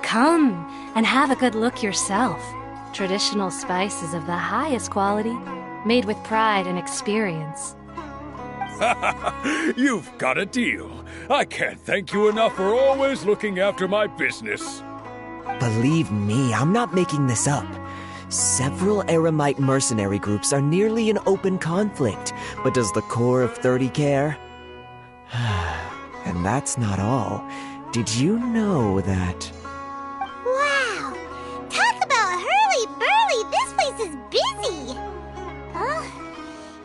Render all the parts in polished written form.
Come and have a good look yourself. Traditional spices of the highest quality, made with pride and experience. You've got a deal. I can't thank you enough for always looking after my business. Believe me, I'm not making this up. Several Eremite mercenary groups are nearly in open conflict, but does the core of 30 care? And that's not all. Did you know that... Wow! Talk about hurly-burly! This place is busy!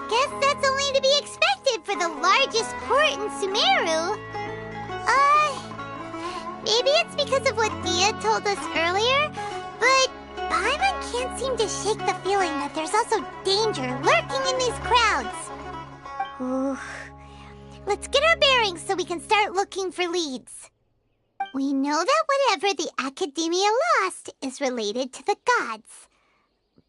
Guess that's only to be expected for the largest port in Sumeru. Maybe it's because of what Dia told us earlier, but Paimon can't seem to shake the feeling that there's also danger lurking in these crowds. Ooh. Let's get our bearings so we can start looking for leads. We know that whatever the Academia lost is related to the gods.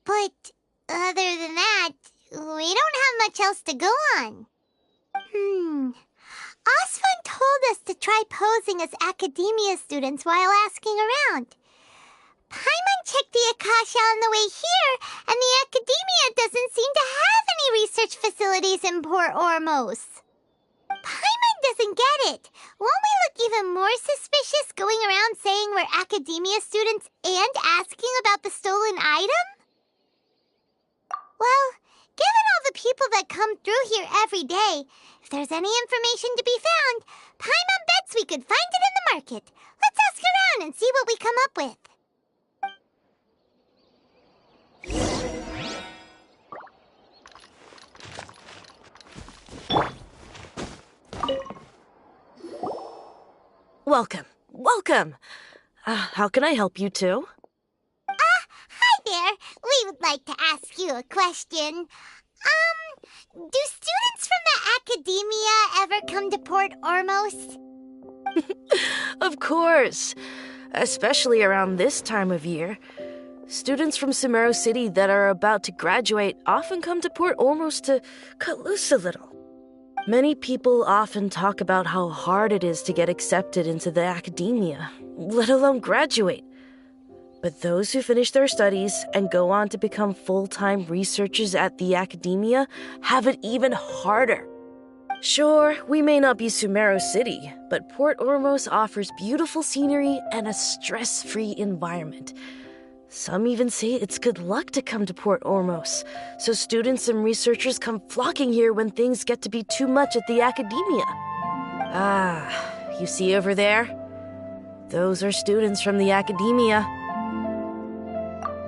But other than that, we don't have much else to go on. Osvan told us to try posing as Academia students while asking around. Paimon checked the Akasha on the way here, and the Academia doesn't seem to have any research facilities in Port Ormos. Paimon doesn't get it. Won't we look even more suspicious going around saying we're Academia students and asking about the stolen item? Well, given all the people that come through here every day, if there's any information to be found, Paimon bets we could find it in the market. Let's ask around and see what we come up with. Welcome. Welcome. How can I help you two? Hi there. We would like to ask you a question. Do students from the Academia ever come to Port Ormos? Of course. Especially around this time of year. Students from Sumeru City that are about to graduate often come to Port Ormos to cut loose a little. Many people often talk about how hard it is to get accepted into the Academia, let alone graduate. But those who finish their studies and go on to become full-time researchers at the Academia have it even harder. Sure, we may not be Sumeru City, but Port Ormos offers beautiful scenery and a stress-free environment. Some even say it's good luck to come to Port Ormos, so students and researchers come flocking here when things get to be too much at the Academia. You see over there? Those are students from the Academia.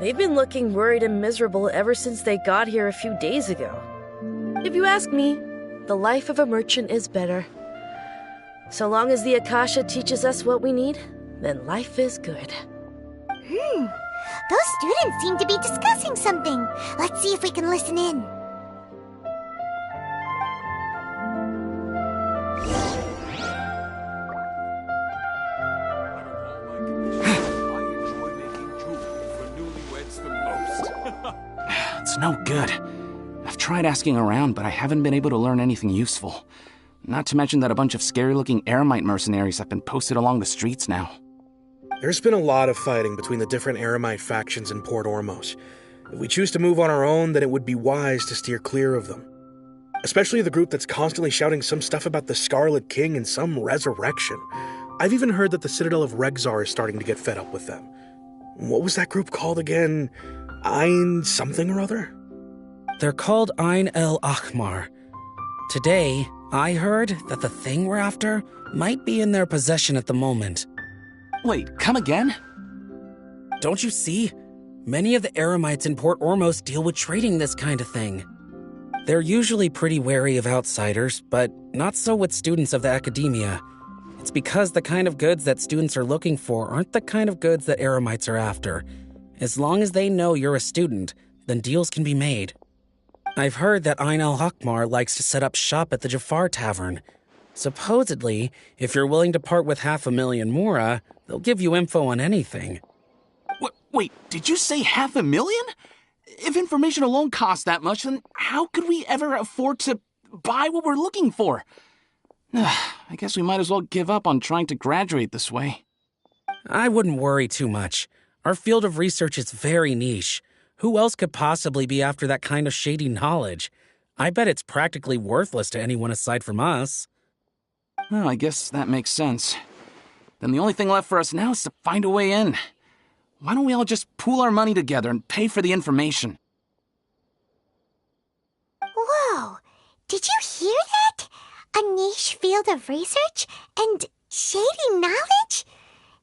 They've been looking worried and miserable ever since they got here a few days ago. If you ask me, the life of a merchant is better. So long as the Akasha teaches us what we need, then life is good. Those students seem to be discussing something. Let's see if we can listen in. It's no good. I've tried asking around, but I haven't been able to learn anything useful. Not to mention that a bunch of scary-looking Eremite mercenaries have been posted along the streets now. There's been a lot of fighting between the different Eremite factions in Port Ormos. If we choose to move on our own, then it would be wise to steer clear of them. Especially the group that's constantly shouting some stuff about the Scarlet King and some resurrection. I've even heard that the Citadel of Regzar is starting to get fed up with them. What was that group called again? Ein something or other? They're called Ein El Ahmar. Today, I heard that the thing we're after might be in their possession at the moment. Wait, come again? Don't you see? Many of the Eremites in Port Ormos deal with trading this kind of thing. They're usually pretty wary of outsiders, but not so with students of the Academia. It's because the kind of goods that students are looking for aren't the kind of goods that Eremites are after. As long as they know you're a student, then deals can be made. I've heard that Ein El Hakmar likes to set up shop at the Jafar Tavern. Supposedly, if you're willing to part with 500,000 Mora, they'll give you info on anything. Wait, did you say 500,000? If information alone costs that much, then how could we ever afford to buy what we're looking for? I guess we might as well give up on trying to graduate this way. I wouldn't worry too much. Our field of research is very niche. Who else could possibly be after that kind of shady knowledge? I bet it's practically worthless to anyone aside from us. Well, I guess that makes sense. Then the only thing left for us now is to find a way in. Why don't we all just pool our money together and pay for the information? Whoa! Did you hear that? A niche field of research and shady knowledge?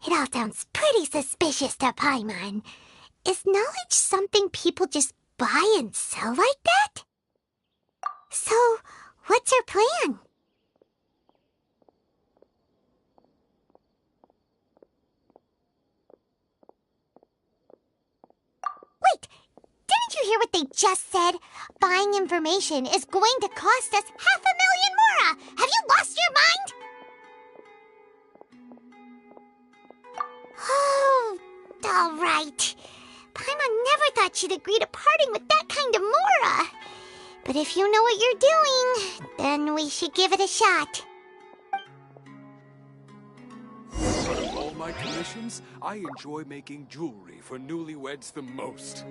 It all sounds pretty suspicious to Paimon. Is knowledge something people just buy and sell like that? So, what's your plan? Wait, didn't you hear what they just said? Buying information is going to cost us 500,000 Mora! Have you lost your mind? All right. Paimon never thought she'd agree to parting with that kind of Mora. But if you know what you're doing, then we should give it a shot. Out of all my commissions, I enjoy making jewelry for newlyweds the most.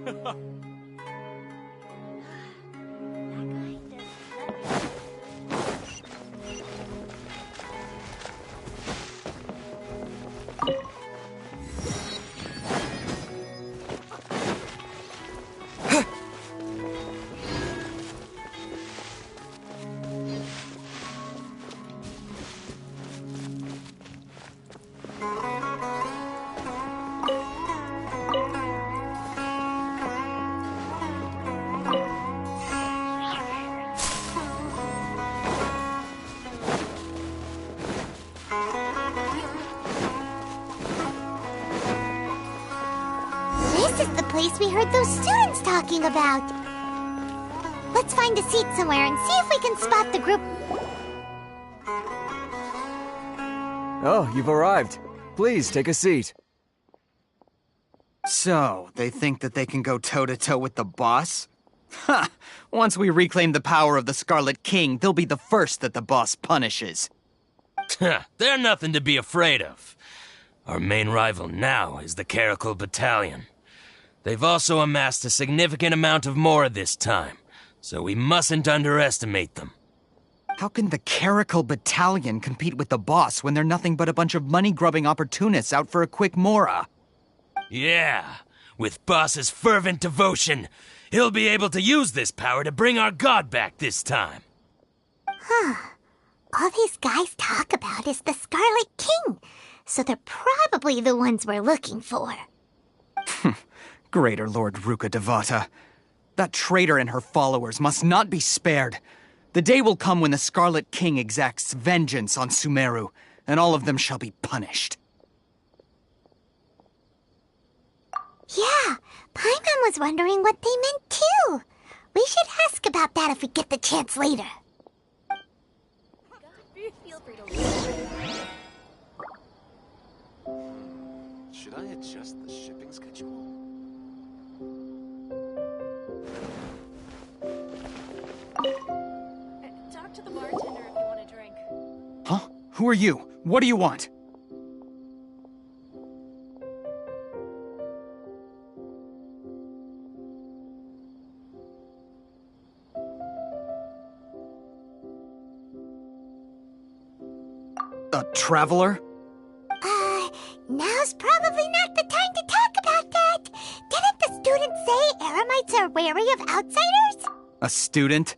This is the place we heard those students talking about. Let's find a seat somewhere and see if we can spot the group. Oh, you've arrived. Please, take a seat. So, they think that they can go toe-to-toe with the boss? Ha! Once we reclaim the power of the Scarlet King, they'll be the first that the boss punishes. They're nothing to be afraid of. Our main rival now is the Caracal Battalion. They've also amassed a significant amount of Mora this time, so we mustn't underestimate them. How can the Caracal Battalion compete with the boss when they're nothing but a bunch of money-grubbing opportunists out for a quick Mora? Yeah, with Boss's fervent devotion, he'll be able to use this power to bring our god back this time. All these guys talk about is the Scarlet King, so they're probably the ones we're looking for. Greater Lord Ruka Devata. That traitor and her followers must not be spared. The day will come when the Scarlet King exacts vengeance on Sumeru, and all of them shall be punished. Yeah, Paimon was wondering what they meant too. We should ask about that if we get the chance later. Should I adjust the shipping schedule? Talk to the bartender if you want a drink. Huh? Who are you? What do you want? A traveler? Now's probably not the time to talk about that. Didn't the students say Eremites are wary of outsiders? A student?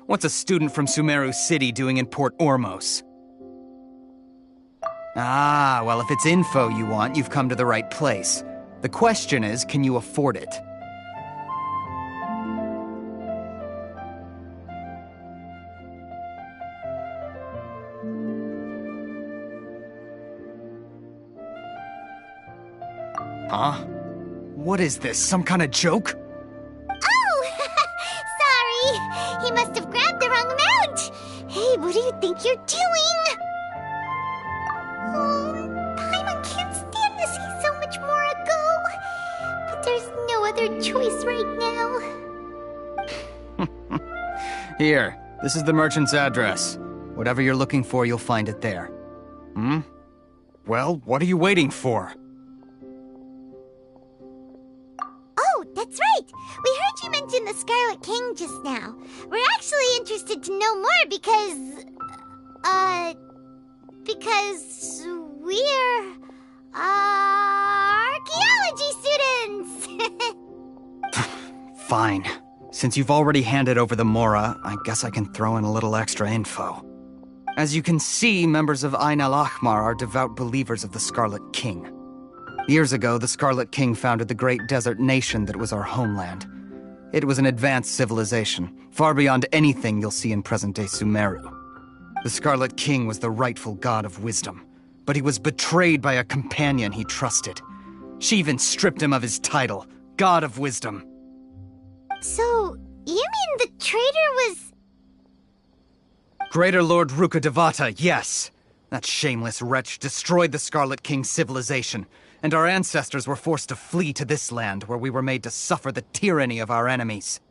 What's a student from Sumeru City doing in Port Ormos? Ah, well, if it's info you want, you've come to the right place. The question is, can you afford it? Huh? What is this, some kind of joke? Oh! Sorry! He must have grabbed the wrong amount! Hey, what do you think you're doing? Oh, Paimon can't stand to see so much more go. But there's no other choice right now. Here, this is the merchant's address. Whatever you're looking for, you'll find it there. Hmm? Well, what are you waiting for? Oh, that's right! We heard you mention the Scarlet King just now. We're actually interested to know more because we're, archaeology students! Fine. Since you've already handed over the Mora, I guess I can throw in a little extra info. As you can see, members of Ain al-Ahmar are devout believers of the Scarlet King. Years ago, the Scarlet King founded the great desert nation that was our homeland. It was an advanced civilization, far beyond anything you'll see in present-day Sumeru. The Scarlet King was the rightful god of wisdom, but he was betrayed by a companion he trusted. She even stripped him of his title, God of Wisdom. So, you mean the traitor was... Greater Lord Ruka Devata, yes. That shameless wretch destroyed the Scarlet King's civilization, and our ancestors were forced to flee to this land where we were made to suffer the tyranny of our enemies.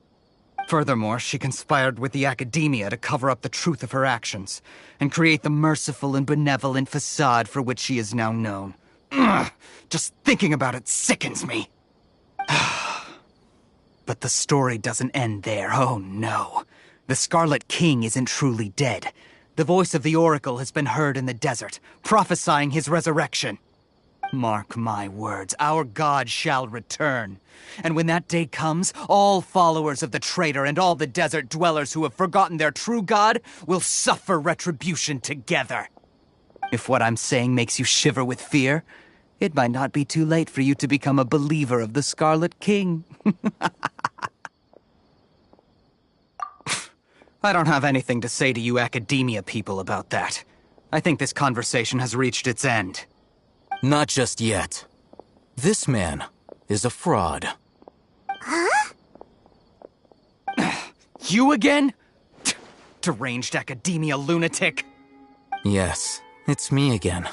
Furthermore, she conspired with the academia to cover up the truth of her actions, and create the merciful and benevolent facade for which she is now known. Ugh, just thinking about it sickens me. But the story doesn't end there, oh no. The Scarlet King isn't truly dead. The voice of the Oracle has been heard in the desert, prophesying his resurrection. Mark my words, our god shall return. And when that day comes, all followers of the traitor and all the desert dwellers who have forgotten their true god will suffer retribution together. If what I'm saying makes you shiver with fear, it might not be too late for you to become a believer of the Scarlet King. I don't have anything to say to you academia people about that. I think this conversation has reached its end. Not just yet. This man is a fraud. Huh? You again? Deranged academia lunatic. Yes, it's me again.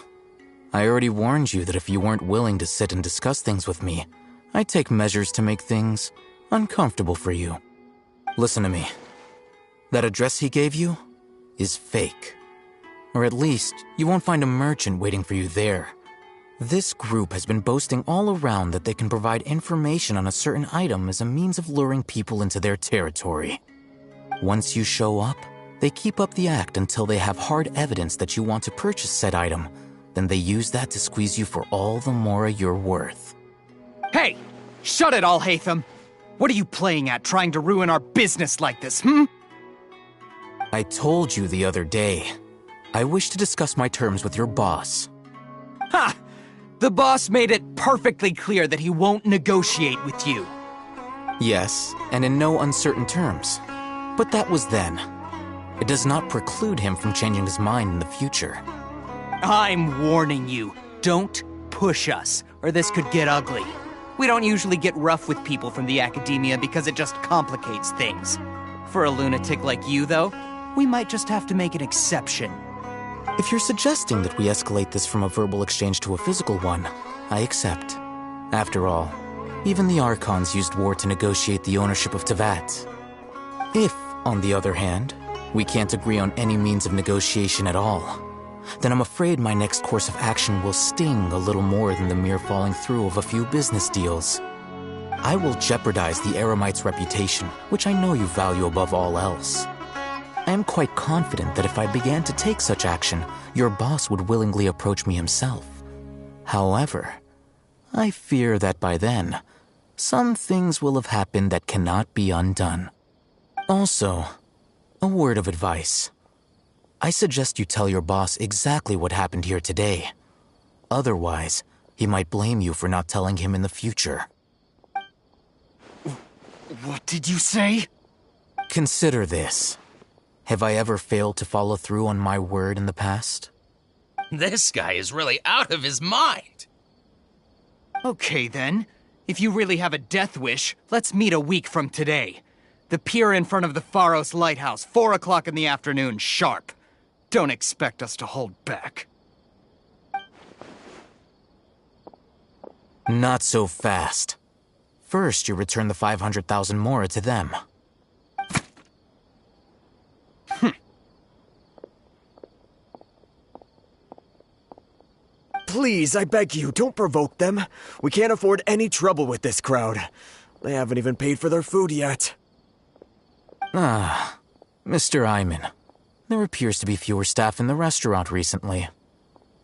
I already warned you that if you weren't willing to sit and discuss things with me, I'd take measures to make things uncomfortable for you. Listen to me. That address he gave you is fake. Or at least, you won't find a merchant waiting for you there. This group has been boasting all around that they can provide information on a certain item as a means of luring people into their territory. Once you show up, they keep up the act until they have hard evidence that you want to purchase said item. Then they use that to squeeze you for all the mora you're worth. Hey! Shut it, Alhaitham! What are you playing at, trying to ruin our business like this, hmm? I told you the other day. I wish to discuss my terms with your boss. Ha! The boss made it perfectly clear that he won't negotiate with you. Yes, and in no uncertain terms. But that was then. It does not preclude him from changing his mind in the future. I'm warning you. Don't push us, or this could get ugly. We don't usually get rough with people from the academia because it just complicates things. For a lunatic like you, though, we might just have to make an exception. If you're suggesting that we escalate this from a verbal exchange to a physical one, I accept. After all, even the Archons used war to negotiate the ownership of Teyvat. If, on the other hand, we can't agree on any means of negotiation at all, then I'm afraid my next course of action will sting a little more than the mere falling through of a few business deals. I will jeopardize the Eremite's reputation, which I know you value above all else. I am quite confident that if I began to take such action, your boss would willingly approach me himself. However, I fear that by then, some things will have happened that cannot be undone. Also, a word of advice. I suggest you tell your boss exactly what happened here today. Otherwise, he might blame you for not telling him in the future. What did you say? Consider this. Have I ever failed to follow through on my word in the past? This guy is really out of his mind. Okay then. If you really have a death wish, let's meet a week from today. The pier in front of the Pharos Lighthouse, 4 o'clock in the afternoon, sharp. Don't expect us to hold back. Not so fast. First, you return the 500,000 mora to them. Please, I beg you, don't provoke them. We can't afford any trouble with this crowd. They haven't even paid for their food yet. Ah, Mr. Iman. There appears to be fewer staff in the restaurant recently.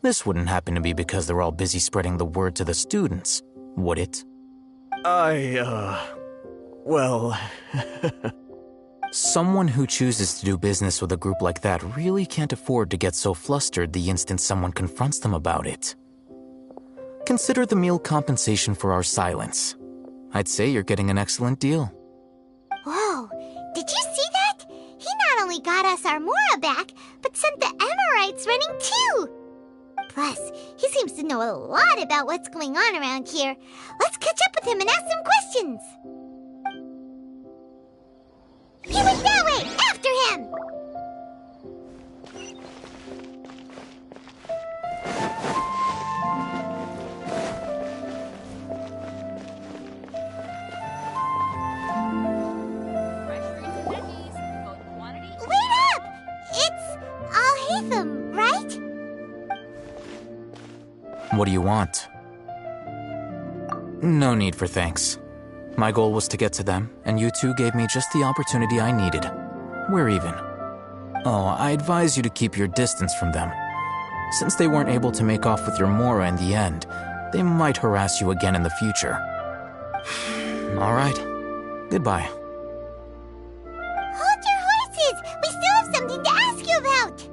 This wouldn't happen to be because they're all busy spreading the word to the students, would it? Well... Someone who chooses to do business with a group like that really can't afford to get so flustered the instant someone confronts them about it. Consider the meal compensation for our silence. I'd say you're getting an excellent deal. Whoa, did you see that? He not only got us our Mora back, but sent the Emirites running too. Plus, he seems to know a lot about what's going on around here. Let's catch up with him and ask some questions. He went that way! After him! What do you want? No need for thanks. My goal was to get to them, and you two gave me just the opportunity I needed. We're even. Oh, I advise you to keep your distance from them. Since they weren't able to make off with your Mora in the end, they might harass you again in the future. All right. Goodbye. Hold your horses! We still have something to ask you about!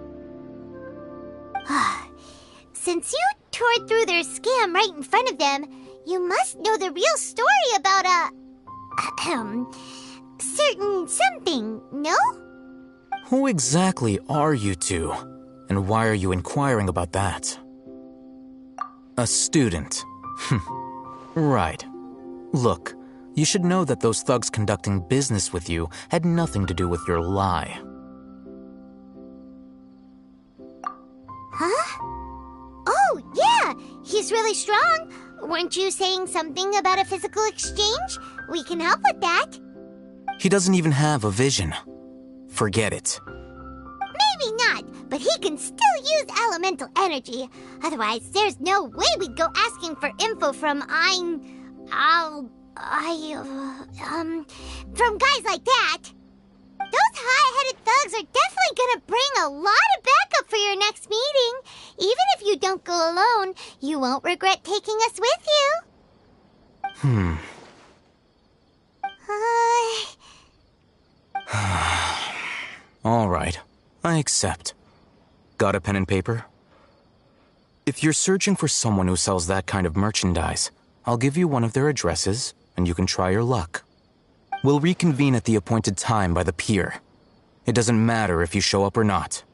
Since you tore through their scam right in front of them, you must know the real story about certain something, no? Who exactly are you two? And why are you inquiring about that? A student. Right. Look, you should know that those thugs conducting business with you had nothing to do with your lie. Huh? Oh, yeah! He's really strong! Weren't you saying something about a physical exchange? We can help with that. He doesn't even have a vision. Forget it. Maybe not, but he can still use elemental energy. Otherwise, there's no way we'd go asking for info from from guys like that. Those high-headed thugs are definitely gonna bring a lot of backup for your next meeting. Even if you don't go alone, you won't regret taking us with you. All right, I accept. Got a pen and paper? If you're searching for someone who sells that kind of merchandise, I'll give you one of their addresses, and you can try your luck. We'll reconvene at the appointed time by the pier. It doesn't matter if you show up or not.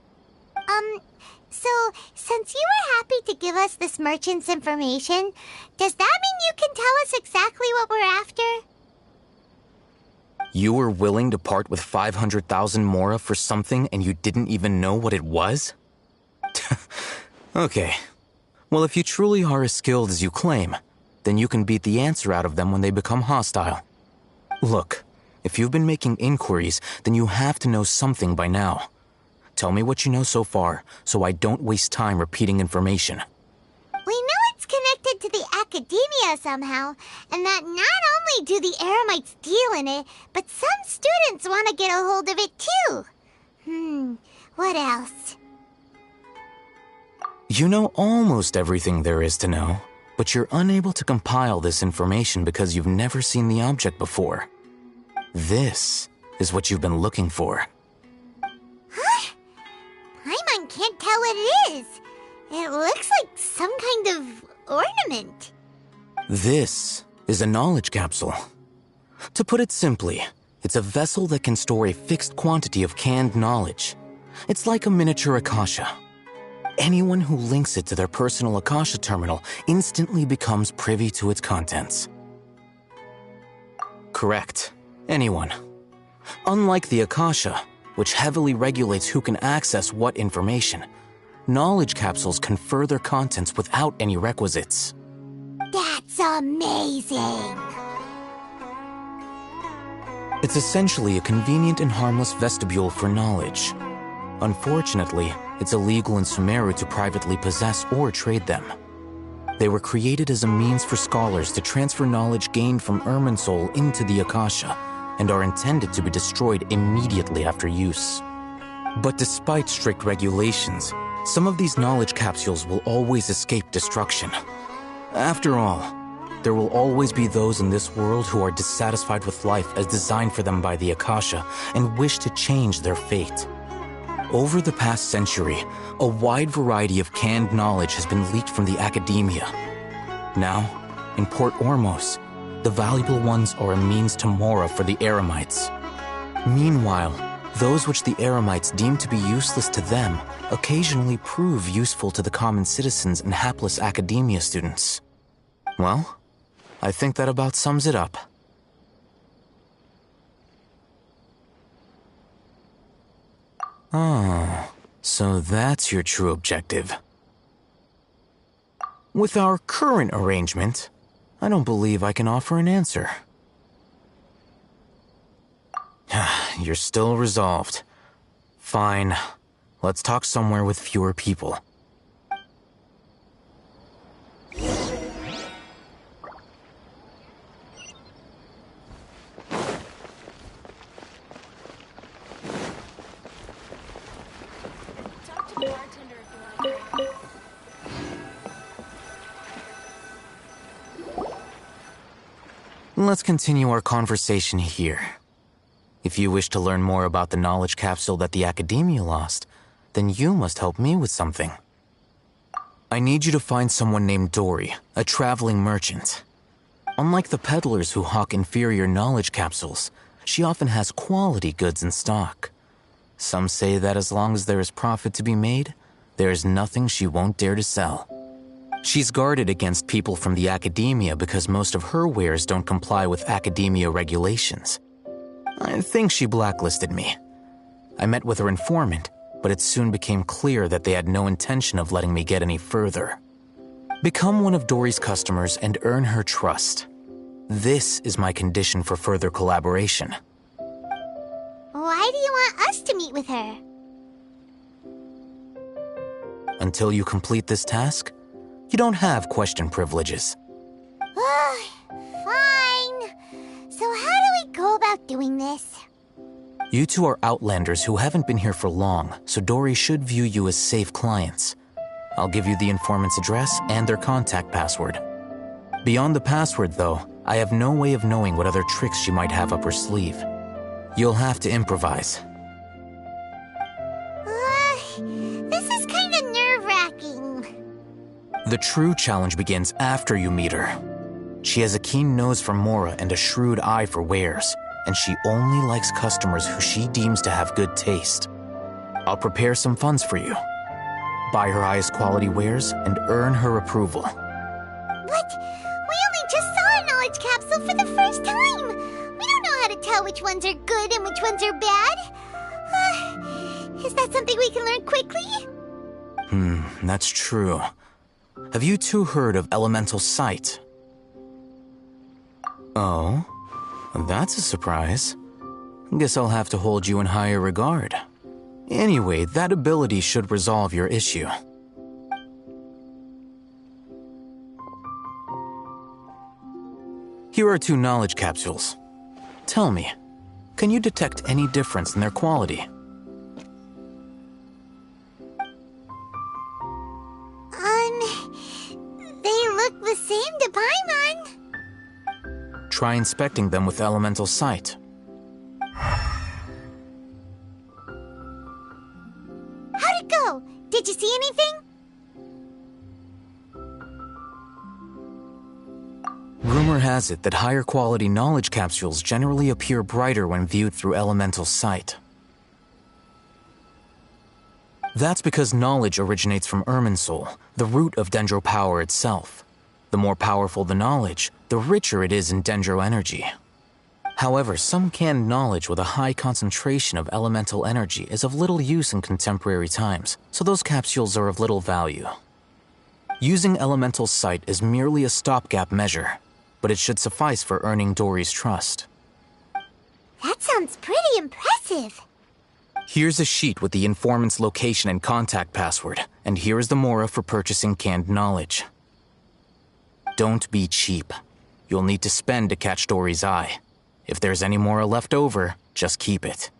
So, since you were happy to give us this merchant's information, does that mean you can tell us exactly what we're after? You were willing to part with 500,000 Mora for something and you didn't even know what it was? Okay. Well, if you truly are as skilled as you claim, then you can beat the answer out of them when they become hostile. Look, if you've been making inquiries, then you have to know something by now. Tell me what you know so far, so I don't waste time repeating information. We know it's connected to the academia somehow, and that not only do the Eremites deal in it, but some students want to get a hold of it too. What else? You know almost everything there is to know, but you're unable to compile this information because you've never seen the object before. This is what you've been looking for. Huh? Paimon can't tell what it is. It looks like some kind of ornament. This is a knowledge capsule. To put it simply, it's a vessel that can store a fixed quantity of canned knowledge. It's like a miniature Akasha. Anyone who links it to their personal Akasha terminal instantly becomes privy to its contents. Correct. Anyone. Unlike the Akasha, which heavily regulates who can access what information, knowledge capsules confer their contents without any requisites. That's amazing! It's essentially a convenient and harmless vestibule for knowledge. Unfortunately, it's illegal in Sumeru to privately possess or trade them. They were created as a means for scholars to transfer knowledge gained from Irminsul into the Akasha, and are intended to be destroyed immediately after use. But despite strict regulations, some of these knowledge capsules will always escape destruction. After all, there will always be those in this world who are dissatisfied with life as designed for them by the Akasha and wish to change their fate. Over the past century, a wide variety of canned knowledge has been leaked from the academia. Now, in Port Ormos, the valuable ones are a means to Mora for the Eremites. Meanwhile, those which the Eremites deem to be useless to them occasionally prove useful to the common citizens and hapless academia students. Well, I think that about sums it up. Oh, so that's your true objective. With our current arrangement, I don't believe I can offer an answer. You're still resolved. Fine. Let's talk somewhere with fewer people. Let's continue our conversation here. If you wish to learn more about the knowledge capsule that the Academia lost, then you must help me with something. I need you to find someone named Dory, a traveling merchant. Unlike the peddlers who hawk inferior knowledge capsules, she often has quality goods in stock. Some say that as long as there is profit to be made, there is nothing she won't dare to sell. She's guarded against people from the Academia because most of her wares don't comply with Academia regulations. I think she blacklisted me. I met with her informant, but it soon became clear that they had no intention of letting me get any further. Become one of Dory's customers and earn her trust. This is my condition for further collaboration. Why do you want us to meet with her? Until you complete this task, you don't have question privileges. Fine. So how do we go about doing this? You two are outlanders who haven't been here for long, so Dory should view you as safe clients. I'll give you the informant's address and their contact password. Beyond the password, though, I have no way of knowing what other tricks she might have up her sleeve. You'll have to improvise. This is kind of nerve-wracking. The true challenge begins after you meet her. She has a keen nose for Mora and a shrewd eye for wares, and she only likes customers who she deems to have good taste. I'll prepare some funds for you. Buy her highest quality wares and earn her approval. But we only just saw a knowledge capsule for the first time. We don't know how to tell which ones are good and which ones are bad. Is that something we can learn quickly? That's true. Have you two heard of elemental sight? Oh, that's a surprise. Guess I'll have to hold you in higher regard. Anyway, that ability should resolve your issue. Here are 2 knowledge capsules. Tell me, can you detect any difference in their quality? They look the same to Paimon. Try inspecting them with elemental sight. How'd it go? Did you see anything? Rumor has it that higher quality knowledge capsules generally appear brighter when viewed through elemental sight. That's because knowledge originates from Irminsul, the root of Dendro power itself. The more powerful the knowledge, the richer it is in Dendro energy. However, some canned knowledge with a high concentration of elemental energy is of little use in contemporary times, so those capsules are of little value. Using elemental sight is merely a stopgap measure, but it should suffice for earning Dory's trust. That sounds pretty impressive. Here's a sheet with the informant's location and contact password, and here is the Mora for purchasing canned knowledge. Don't be cheap. You'll need to spend to catch Dory's eye. If there's any Mora left over, just keep it.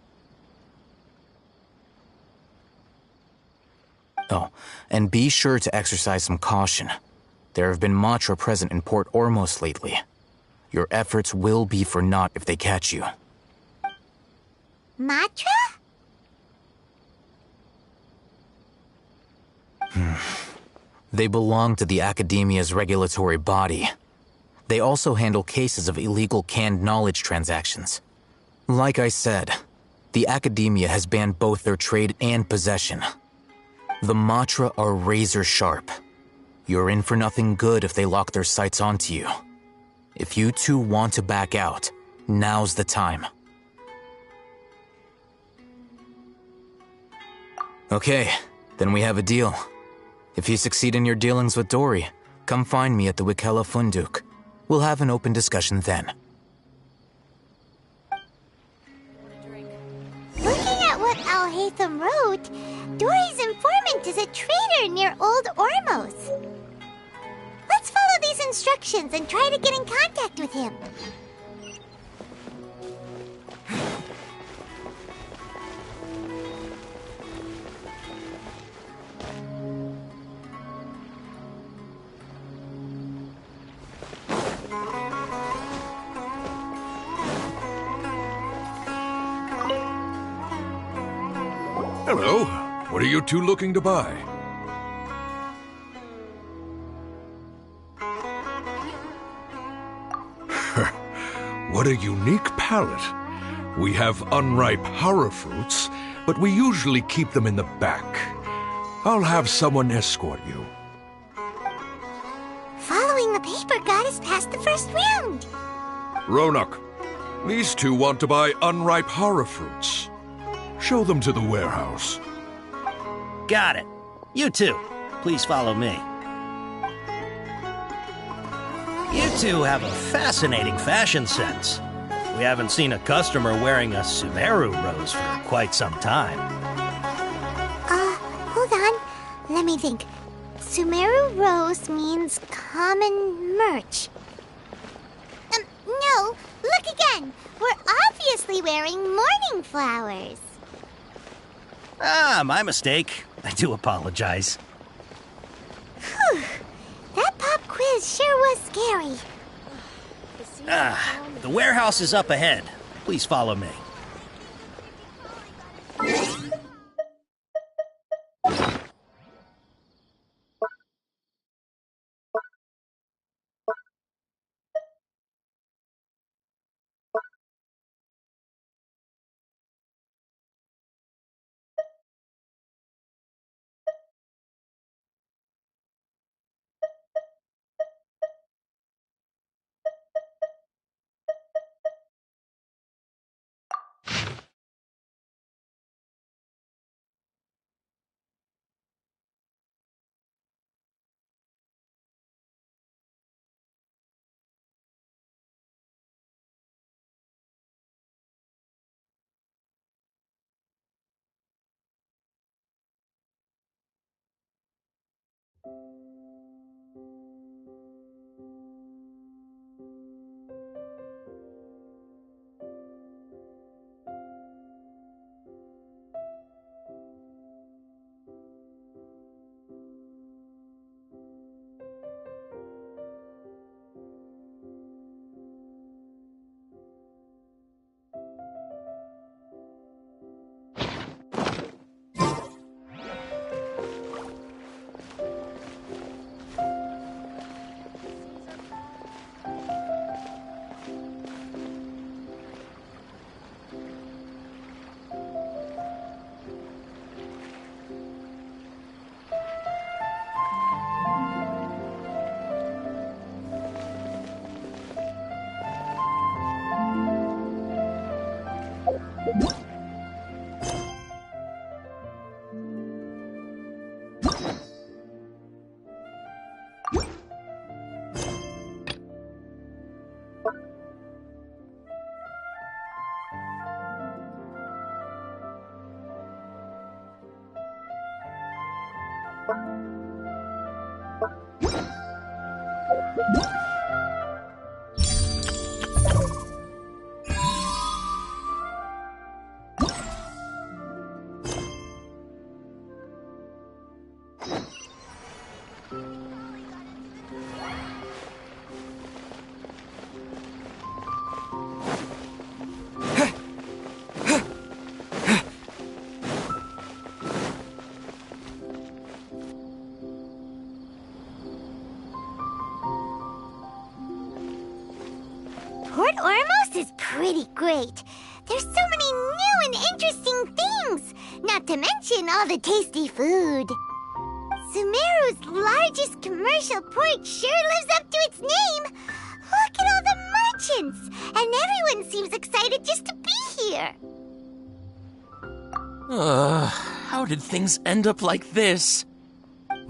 Oh, and be sure to exercise some caution. There have been Matra present in Port Ormos lately. Your efforts will be for naught if they catch you. Matra? They belong to the Academia's regulatory body. They also handle cases of illegal canned knowledge transactions. Like I said, the Academia has banned both their trade and possession. The Matra are razor sharp. You're in for nothing good if they lock their sights onto you. If you two want to back out, now's the time. Okay, then we have a deal. If you succeed in your dealings with Dory, come find me at the Wikela Funduk. We'll have an open discussion then. Looking at what Al-Haytham wrote, Dory's informant is a trader near Old Ormos. Let's follow these instructions and try to get in contact with him. Hello. What are you two looking to buy? What a unique palette. We have unripe horror fruits, but we usually keep them in the back. I'll have someone escort you. Following the paper got us past the first round. Ronak, these two want to buy unripe horror fruits. Show them to the warehouse. Got it. You two, please follow me. You two have a fascinating fashion sense. We haven't seen a customer wearing a Sumeru rose for quite some time. Hold on. Let me think. Sumeru rose means common merch. No, look again. We're obviously wearing morning flowers. Ah, my mistake. I do apologize. Whew. That pop quiz sure was scary. The warehouse is up ahead. Please follow me. Port Ormos is pretty great. There's so many new and interesting things, not to mention all the tasty food. Sumeru's largest commercial port sure lives up to its name. Look at all the merchants, and everyone seems excited just to be here. How did things end up like this?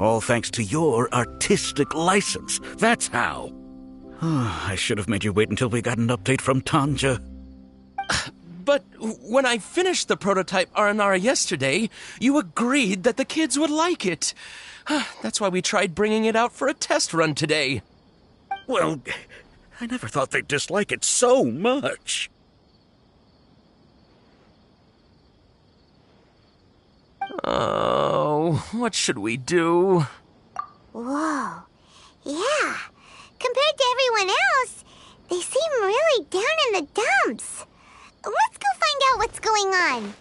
All thanks to your artistic license. That's how. I should have made you wait until we got an update from Tanja. But when I finished the prototype Aranara yesterday, you agreed that the kids would like it. That's why we tried bringing it out for a test run today. Well, I never thought they'd dislike it so much. Oh, what should we do? Whoa. Yeah. Compared to everyone else, they seem really down in the dumps. Let's go find out what's going on.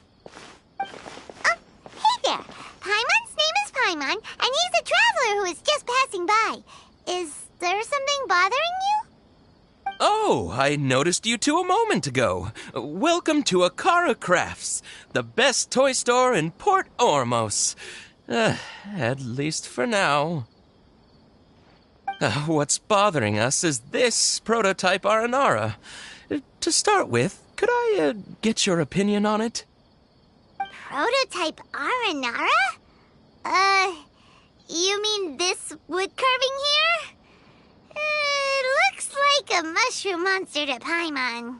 there. Paimon's name is Paimon, and he's a traveler who is just passing by. Is there something bothering you? Oh, I noticed you two a moment ago. Welcome to Akara Crafts, the best toy store in Port Ormos. At least for now. What's bothering us is this prototype Aranara. To start with, could I get your opinion on it? Prototype Aranara? You mean this wood carving here? It looks like a mushroom monster to Paimon.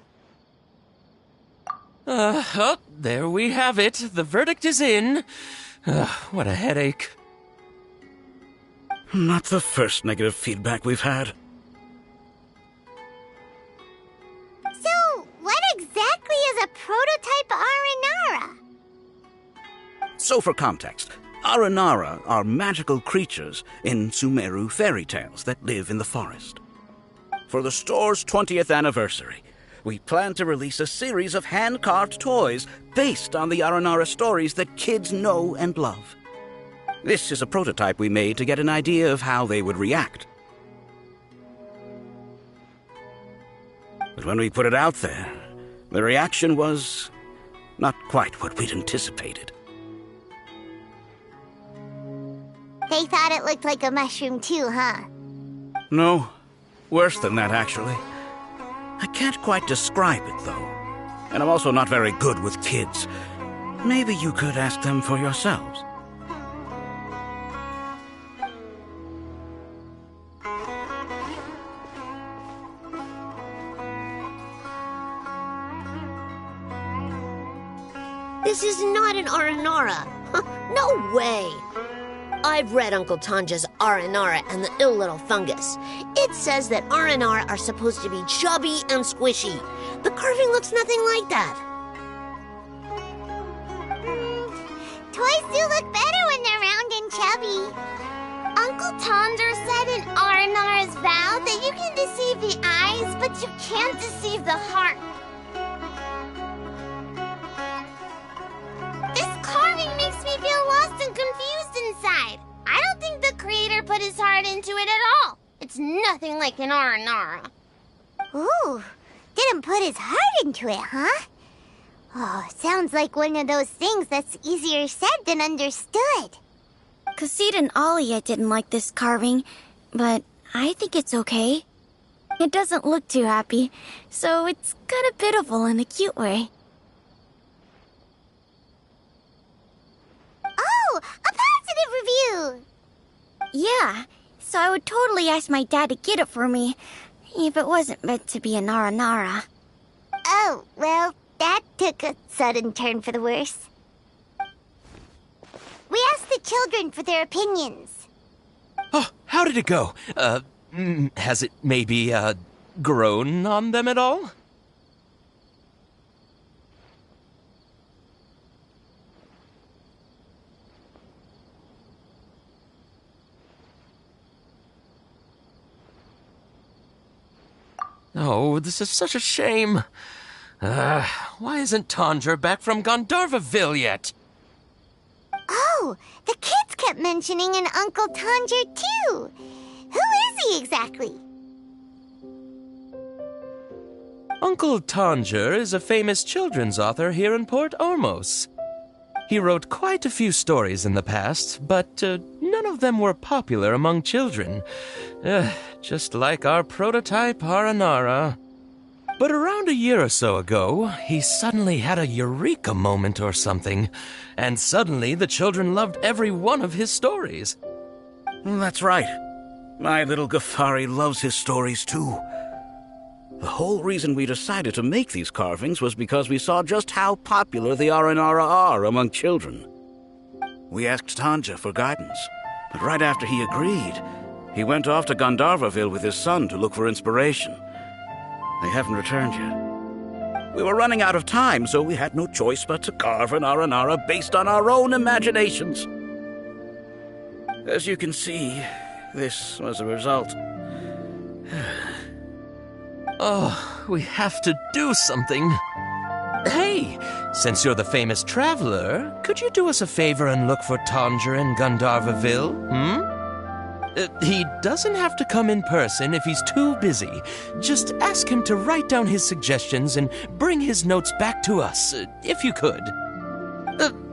Oh, there we have it. The verdict is in. What a headache. Not the first negative feedback we've had. So, what exactly is a prototype Aranara? So for context, Aranara are magical creatures in Sumeru fairy tales that live in the forest. For the store's 20th anniversary, we plan to release a series of hand-carved toys based on the Aranara stories that kids know and love. This is a prototype we made to get an idea of how they would react. But when we put it out there, the reaction was not quite what we'd anticipated. They thought it looked like a mushroom too, huh? No, worse than that, actually. I can't quite describe it, though. And I'm also not very good with kids. Maybe you could ask them for yourselves. This is not an Aranara. No way. I've read Uncle Tanja's Aranara and the Ill Little Fungus. It says that Aranara are supposed to be chubby and squishy. The carving looks nothing like that. Toys do look better when they're round and chubby. Uncle Tonder said in Aranara's vow that you can deceive the eyes, but you can't deceive the heart. This carving makes me feel lost and confused inside. I don't think the creator put his heart into it at all. It's nothing like an Aranara. Ooh, didn't put his heart into it, huh? Oh, sounds like one of those things that's easier said than understood. Kassid and Alia didn't like this carving, but I think it's okay. It doesn't look too happy, so it's kind of pitiful in a cute way. Oh, a positive review! Yeah, so I would totally ask my dad to get it for me, if it wasn't meant to be an Aranara. Oh, well, that took a sudden turn for the worse. We asked the children for their opinions. Oh, how did it go? Has it maybe, grown on them at all? Oh, this is such a shame. Why isn't Tondra back from Gandharvaville yet? Oh, the kids kept mentioning an Uncle Tondra too. Who is he exactly? Uncle Tondra is a famous children's author here in Port Ormos. He wrote quite a few stories in the past, but none of them were popular among children. Just like our prototype Aranara. But around a year or so ago, he suddenly had a eureka moment or something, and suddenly the children loved every one of his stories. That's right. My little Ghaffari loves his stories too. The whole reason we decided to make these carvings was because we saw just how popular the Aranara are among children. We asked Tanja for guidance, but right after he agreed, he went off to Gandharvaville with his son to look for inspiration. They haven't returned yet. We were running out of time, so we had no choice but to carve an Aranara based on our own imaginations. As you can see, this was the result. Oh, we have to do something. Hey, Since you're the famous traveler, could you do us a favor and look for Tondra in Gandharvaville, he doesn't have to come in person if he's too busy. Just ask him to write down his suggestions and bring his notes back to us, if you could.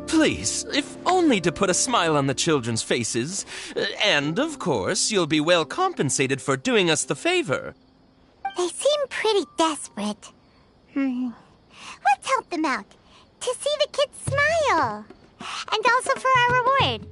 Please, if only to put a smile on the children's faces. And, of course, you'll be well compensated for doing us the favor. They seem pretty desperate. Let's help them out. To see the kids smile. And also for our reward.